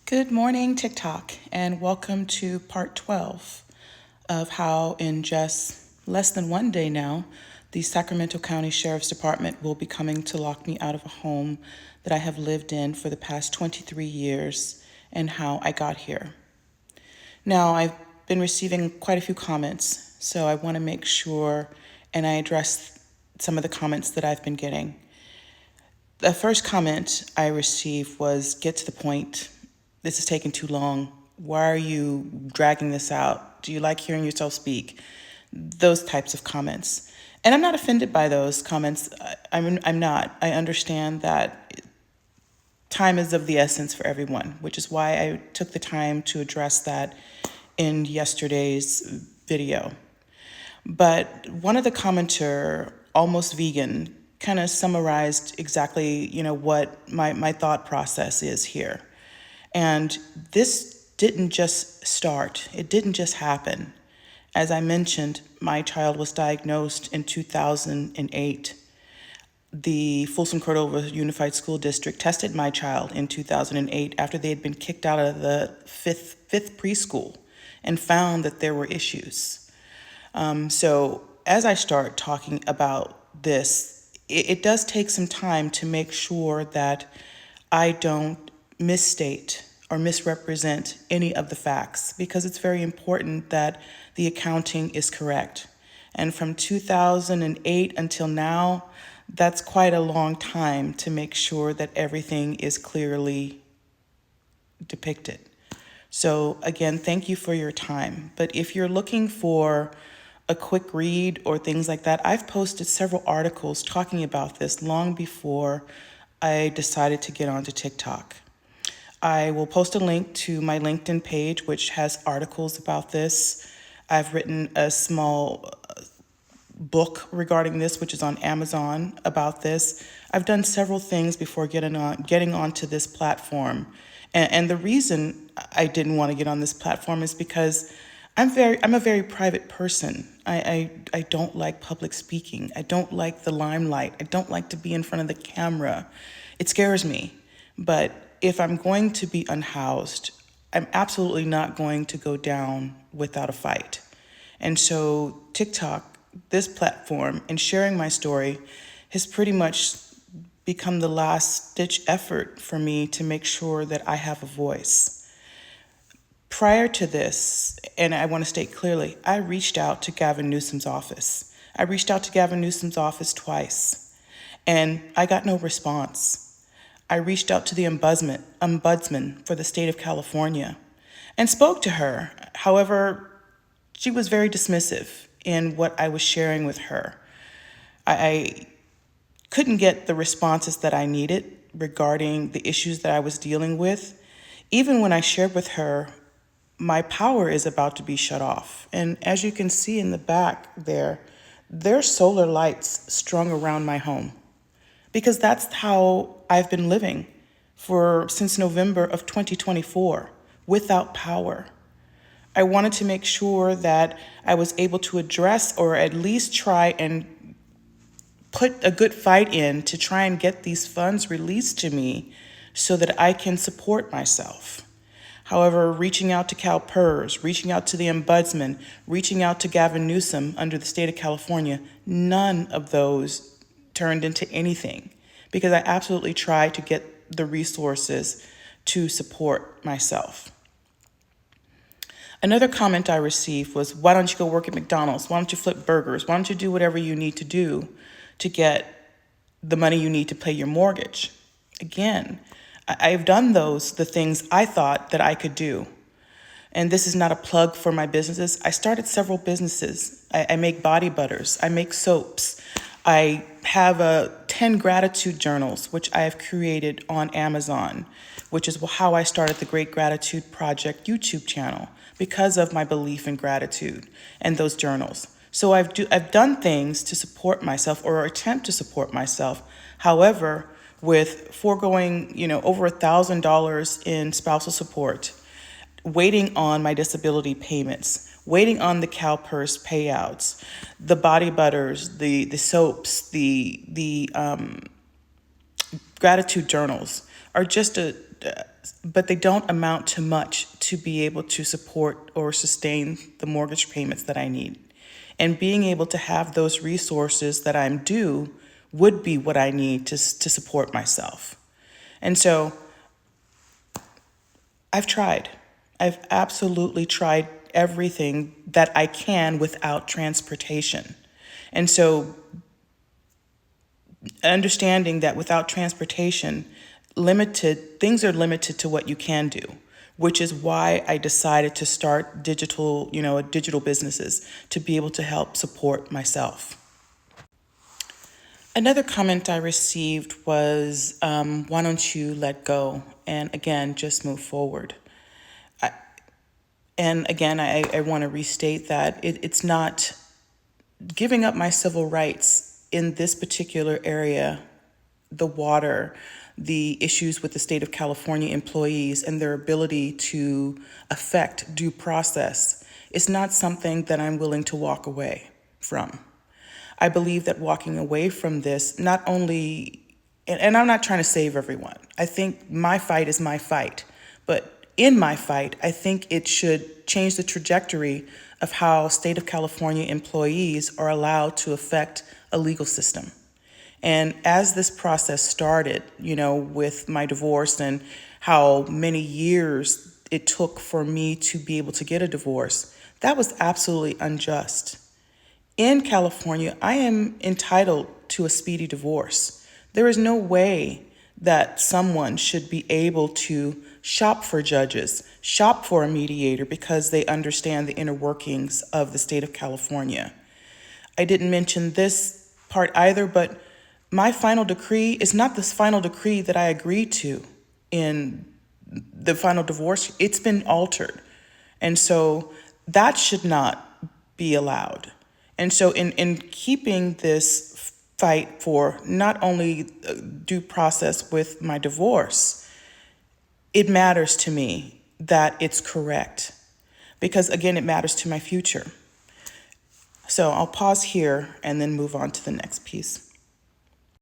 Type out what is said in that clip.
Good morning, TikTok, and welcome to part 12 of how, in just less than one day now, the Sacramento County Sheriff's Department will be coming to lock me out of a home that I have lived in for the past 23 years and how I got here. Now, I've been receiving quite a few comments, so I want to make sure and I address some of the comments that I've been getting. The first comment I received was, "Get to the point. This is taking too long. Why are you dragging this out? Do you like hearing yourself speak?" Those types of comments. And I'm not offended by those comments. I'm not. I understand that time is of the essence for everyone, which is why I took the time to address that in yesterday's video. But one of the commenter, almost vegan, kind of summarized exactly, what my thought process is here. And this didn't just start. It didn't just happen. As I mentioned, my child was diagnosed in 2008. The Folsom Cordova Unified School District tested my child in 2008 after they had been kicked out of the fifth preschool and found that there were issues. So as I start talking about this, it does take some time to make sure that I don't misstate or misrepresent any of the facts, because it's very important that the accounting is correct. And from 2008 until now, that's quite a long time to make sure that everything is clearly depicted. So again, thank you for your time. But if you're looking for a quick read or things like that, I've posted several articles talking about this long before I decided to get onto TikTok. I will post a link to my LinkedIn page, which has articles about this. I've written a small book regarding this, which is on Amazon, about this. I've done several things before getting onto this platform. And the reason I didn't want to get on this platform is because I'm a very private person. I don't like public speaking. I don't like the limelight. I don't like to be in front of the camera. It scares me. But if I'm going to be unhoused, I'm absolutely not going to go down without a fight. And so TikTok, this platform, and sharing my story has pretty much become the last-ditch effort for me to make sure that I have a voice. Prior to this, and I want to state clearly, I reached out to Gavin Newsom's office. I reached out to Gavin Newsom's office twice, and I got no response. I reached out to the ombudsman for the state of California and spoke to her. However, she was very dismissive in what I was sharing with her. I couldn't get the responses that I needed regarding the issues that I was dealing with. Even when I shared with her, my power is about to be shut off. And as you can see in the back there's solar lights strung around my home, because that's how I've been living since November of 2024, without power. I wanted to make sure that I was able to address, or at least try and put a good fight in to try and get these funds released to me so that I can support myself. However, reaching out to CalPERS, reaching out to the ombudsman, reaching out to Gavin Newsom under the state of California, none of those turned into anything, because I absolutely tried to get the resources to support myself. Another comment I received was, "Why don't you go work at McDonald's? Why don't you flip burgers? Why don't you do whatever you need to do to get the money you need to pay your mortgage?" Again, I've done the things I thought that I could do. And this is not a plug for my businesses. I started several businesses. I make body butters. I make soaps. I have 10 gratitude journals, which I have created on Amazon, which is how I started the Great Gratitude Project YouTube channel, because of my belief in gratitude and those journals. So I've done things to support myself, or attempt to support myself. However, with foregoing, over $1,000 in spousal support, waiting on my disability payments, waiting on the CalPERS payouts, the body butters, the soaps, the gratitude journals are just but they don't amount to much to be able to support or sustain the mortgage payments that I need. And being able to have those resources that I'm due would be what I need to support myself. And so I've tried. I've absolutely tried everything that I can without transportation. And so understanding that without transportation, things are limited to what you can do, which is why I decided to start digital businesses to be able to help support myself. Another comment I received was, why don't you let go? And again, just move forward. I want to restate that it's not giving up my civil rights in this particular area, the water, the issues with the state of California employees and their ability to affect due process. It's not something that I'm willing to walk away from. I believe that walking away from this, not only, and I'm not trying to save everyone. I think my fight is my fight. But in my fight, I think it should change the trajectory of how state of California employees are allowed to affect a legal system. And as this process started, with my divorce and how many years it took for me to be able to get a divorce, that was absolutely unjust. In California, I am entitled to a speedy divorce. There is no way that someone should be able to shop for judges, shop for a mediator because they understand the inner workings of the state of California. I didn't mention this part either, but my final decree is not the final decree that I agreed to in the final divorce. It's been altered. And so that should not be allowed. And so in keeping this fight for not only due process with my divorce, it matters to me that it's correct because, again, it matters to my future. So I'll pause here and then move on to the next piece.